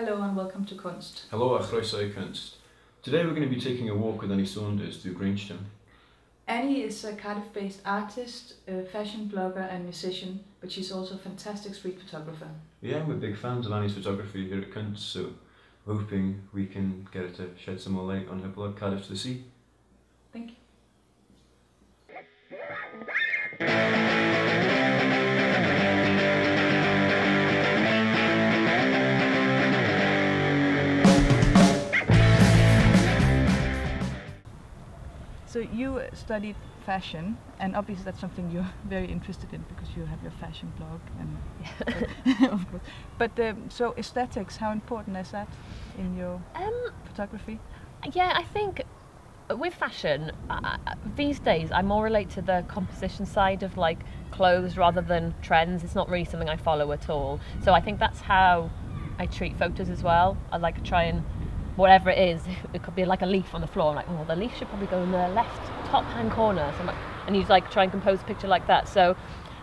Hello and welcome to Kunst. Hello, a chroeso I Kunst. Today we're going to be taking a walk with Saunders through Grangetown. Annie is a Cardiff-based artist, a fashion blogger and musician, but she's also a fantastic street photographer. Yeah, we're big fans of Annie's photography here at Kunst, so hoping we can get her to shed some more light on her blog Cardiff to the Sea. Thank you. So you studied fashion, and obviously that's something you're very interested in because you have your fashion blog, and of course. But so aesthetics, how important is that in your photography? Yeah, I think with fashion these days I more relate to the composition side of like clothes rather than trends. It's not really something I follow at all. So I think that's how I treat photos as well. I like to try and whatever it is, it could be like a leaf on the floor. I'm like, oh, the leaf should probably go in the left top hand corner. So I'm like, and you like try and compose a picture like that. So,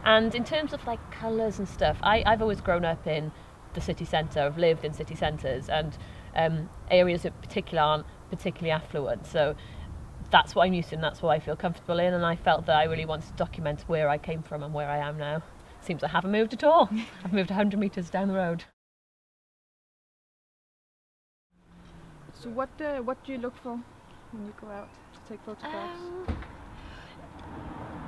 and in terms of like colours and stuff, I've always grown up in the city centre. I've lived in city centres, and areas in particular aren't particularly affluent. So that's what I'm used to, and that's what I feel comfortable in. And I felt that I really wanted to document where I came from and where I am now. Seems I haven't moved at all. I've moved 100 metres down the road. So what do you look for when you go out to take photographs?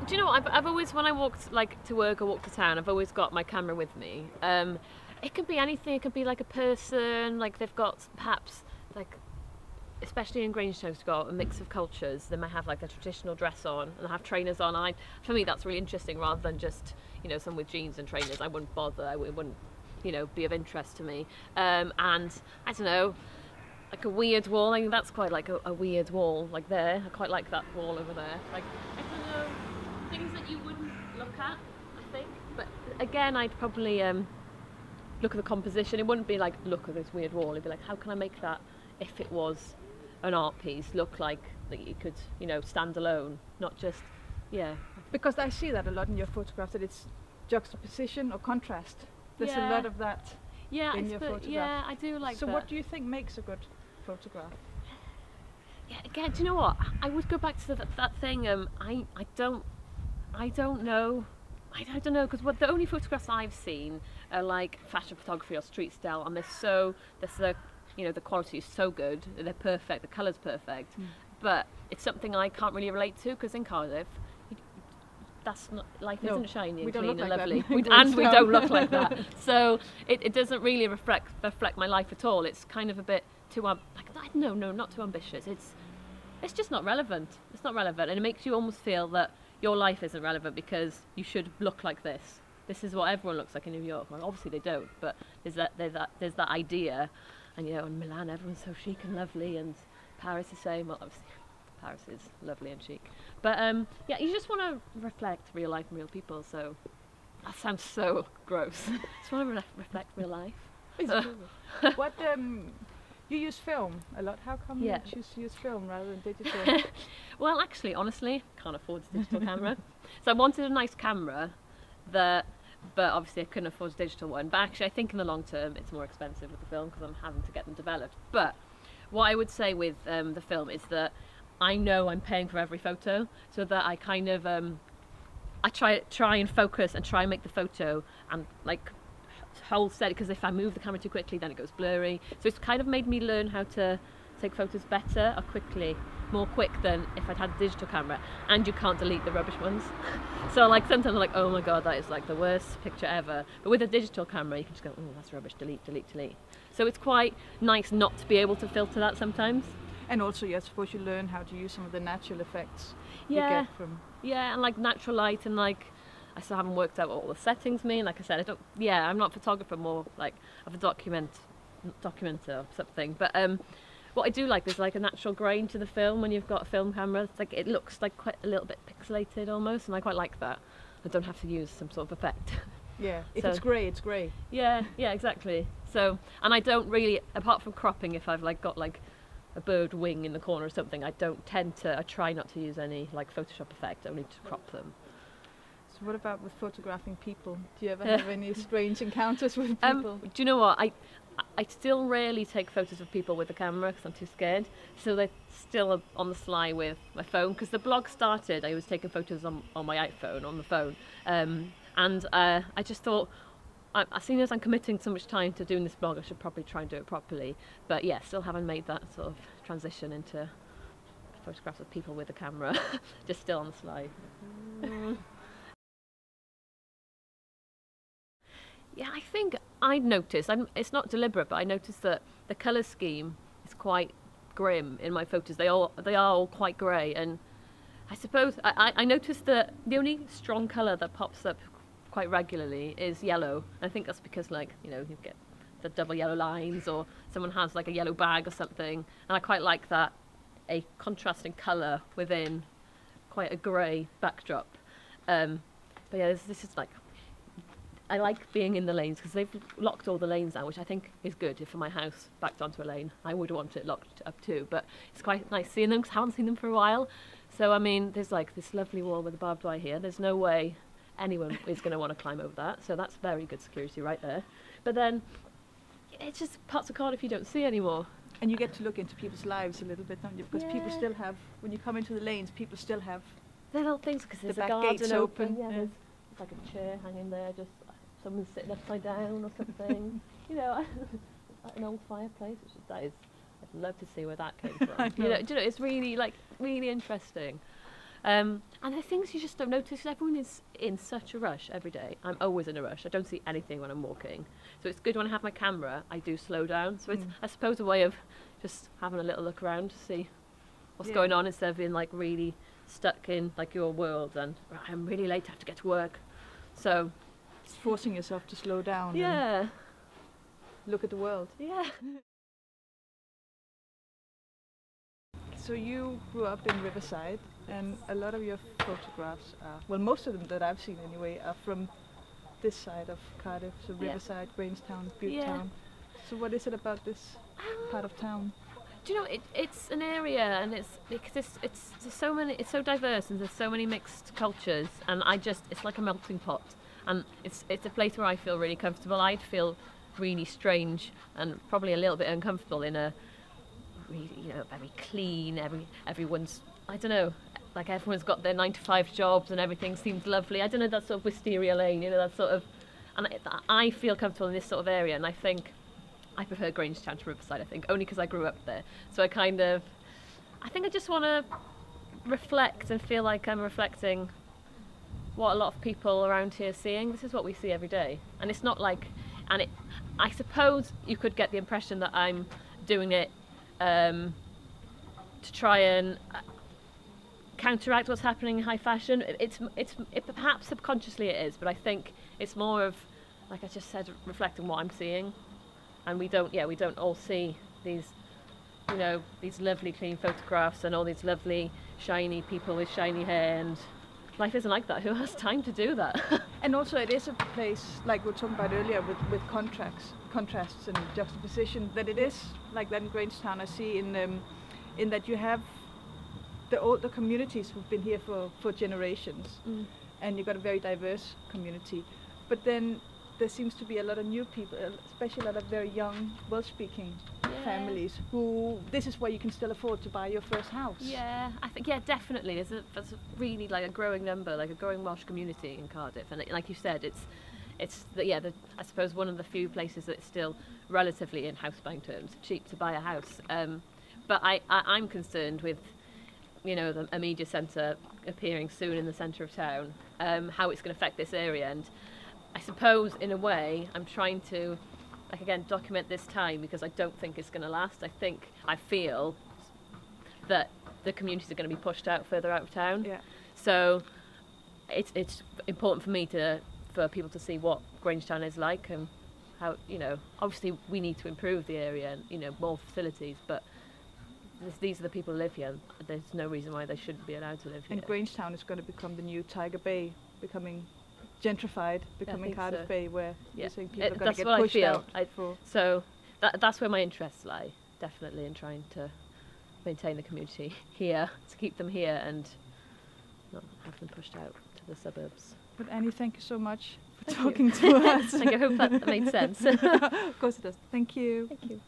Do you know what? I've always, when I walked like to work or walk to town, I've always got my camera with me. It can be anything. It could be like a person, like they've got perhaps like, especially in Grangetown, they've got a mix of cultures. They might have like a traditional dress on and have trainers on. For me, that's really interesting rather than just, you know, someone with jeans and trainers. I wouldn't bother. It wouldn't, you know, be of interest to me. And I don't know. Like a weird wall, I mean that's quite like a weird wall, like there. I quite like that wall over there. Like, I don't know, things that you wouldn't look at, I think. But again, I'd probably look at the composition. It wouldn't be like, look at this weird wall. It'd be like, how can I make that, if it was an art piece, look like that you could, you know, stand alone, not just, yeah. Because I see that a lot in your photographs, that it's juxtaposition or contrast. There's a lot of that. Yeah, in your photographs. Yeah, I do like that. So what do you think makes a good photograph? Yeah, again, do you know what? I would go back to that thing. I don't know. I don't know, because the only photographs I've seen are like fashion photography or street style, and you know, the quality is so good, they're perfect, the colour's perfect, but it's something I can't really relate to, because in Cardiff, that's not, life isn't shiny and clean and lovely. We don't look like that. So it doesn't really reflect my life at all. It's kind of a bit too like, no, not too ambitious. It's just not relevant. It's not relevant, and it makes you almost feel that your life isn't relevant because you should look like this. This is what everyone looks like in New York. Well, obviously they don't, but there's that idea, and you know, in Milan everyone's so chic and lovely, and Paris the same. Well, obviously Paris is lovely and chic, but yeah, you just want to reflect real life and real people. So that sounds so gross. Just want to reflect real life. What you use film a lot. How come you choose to use film rather than digital? Well, actually, honestly, can't afford a digital camera, so I wanted a nice camera but obviously I couldn't afford a digital one. But actually, I think in the long term it's more expensive with the film because I'm having to get them developed. But what I would say with the film is that I know I'm paying for every photo, so that I kind of I try and focus and try and make the photo and like hold steady, because if I move the camera too quickly then it goes blurry. So it's kind of made me learn how to take photos better or quickly, more quick than if I'd had a digital camera, and you can't delete the rubbish ones. So like sometimes I'm like, oh my god, that is like the worst picture ever. But with a digital camera you can just go, oh, that's rubbish, delete, delete, delete. So it's quite nice not to be able to filter that sometimes. And also, I suppose you learn how to use some of the natural effects you get from... Yeah, and like natural light, and like I still haven't worked out what all the settings mean. Like I said, I'm not a photographer, more like of a documenter or something. But what I do like is like a natural grain to the film when you've got a film camera. It's like, it looks like quite a little bit pixelated almost, and I quite like that. I don't have to use some sort of effect. Yeah, if it's grey, it's grey. Yeah, exactly. So, and I don't really, apart from cropping, if I've like got like a bird wing in the corner or something, I try not to use any like Photoshop effect, only to crop them. So what about with photographing people? Do you ever have any strange encounters with people? Do you know what? I still rarely take photos of people with the camera because I'm too scared. So they're still on the sly with my phone. Because the blog started, I was taking photos on my iPhone, on the phone. And I just thought, as soon as I'm committing so much time to doing this blog, I should probably try and do it properly. But yeah, still haven't made that sort of transition into photographs of people with a camera. Just still on the sly. Yeah, I think I noticed, it's not deliberate, but I noticed that the colour scheme is quite grim in my photos. They are all quite grey, and I suppose I noticed that the only strong colour that pops up quite regularly is yellow. I think that's because, like, you know, you get the double yellow lines, or someone has like a yellow bag or something, and I quite like that, a contrasting colour within quite a grey backdrop. But yeah, this is like, I like being in the lanes because they've locked all the lanes now, which I think is good. If my house backed onto a lane, I would want it locked up too. But it's quite nice seeing them because I haven't seen them for a while. So I mean, there's like this lovely wall with a barbed wire here. There's no way anyone is going to want to climb over that. So that's very good security right there. But then it's just parts of Cardiff you don't see anymore. And you get to look into people's lives a little bit, don't you? Because people still have, when you come into the lanes, people still have the little things, because there's the a back garden gates open. open. Yeah, there's like a chair hanging there, just someone's sitting upside down or something. You know, like an old fireplace. That is, I'd love to see where that came from. Do you know, it's really really interesting. And the things you just don't notice. Everyone is in such a rush every day. I'm always in a rush. I don't see anything when I'm walking. So it's good when I have my camera, I do slow down. So it's, I suppose, a way of just having a little look around to see what's going on, instead of being like really stuck in like your world and I'm really late, I have to get to work. So it's forcing yourself to slow down. Yeah. And look at the world. Yeah. So you grew up in Riverside, and a lot of your photographs are, well, most of them that I've seen anyway, are from this side of Cardiff, so Riverside, Grangetown, Butetown. So what is it about this part of town? Do you know, it's an area, and it's there's so many, it's so diverse, and there's so many mixed cultures, and it's like a melting pot, and it's a place where I feel really comfortable. I'd feel really strange and probably a little bit uncomfortable in a really, you know, very clean, everyone's, I don't know, like everyone's got their 9-to-5 jobs and everything seems lovely. I don't know, that sort of wisteria lane, you know, that sort of, and I feel comfortable in this sort of area, and I think I prefer Grangetown to Riverside, I think, only because I grew up there. So I think I just want to reflect and feel like I'm reflecting what a lot of people around here are seeing. This is what we see every day. And it's not like, I suppose you could get the impression that I'm doing it to try and counteract what's happening in high fashion. It perhaps subconsciously it is, but I think it's more of, like I just said, reflecting what I'm seeing. And we don't all see these, you know, these lovely clean photographs and all these lovely shiny people with shiny hair, and life isn't like that. Who has time to do that? And also it is a place, like we were talking about earlier, with contrasts and juxtaposition, that it is like that in Grangetown. I see in that you have the older communities who've been here for generations, and you've got a very diverse community. But then there seems to be a lot of new people, especially a lot of very young, well-speaking families who, this is where you can still afford to buy your first house. Yeah, I think, definitely. There's a really like a growing number, like a growing Welsh community in Cardiff, and like you said, I suppose one of the few places that's still relatively in house buying terms cheap to buy a house. But I'm concerned with, you know, a media centre appearing soon in the centre of town, how it's going to affect this area. And I suppose, in a way, I'm trying to, like, again, document this time, because I don't think it's going to last. I feel that the communities are going to be pushed out further out of town. Yeah. So it's important for me for people to see what Grangetown is like, and how, you know, obviously we need to improve the area and, you know, more facilities, but these are the people who live here, and there's no reason why they shouldn't be allowed to live here. And Grangetown is going to become the new Tiger Bay, becoming gentrified, becoming Cardiff so. Bay, where you're saying people are going that's to get what pushed I feel. out. So that's where my interests lie, definitely, in trying to maintain the community here, to keep them here and not have them pushed out to the suburbs. But Annie, thank you so much for Thank talking you. to us. I hope that made sense. Of course it does. Thank you. Thank you.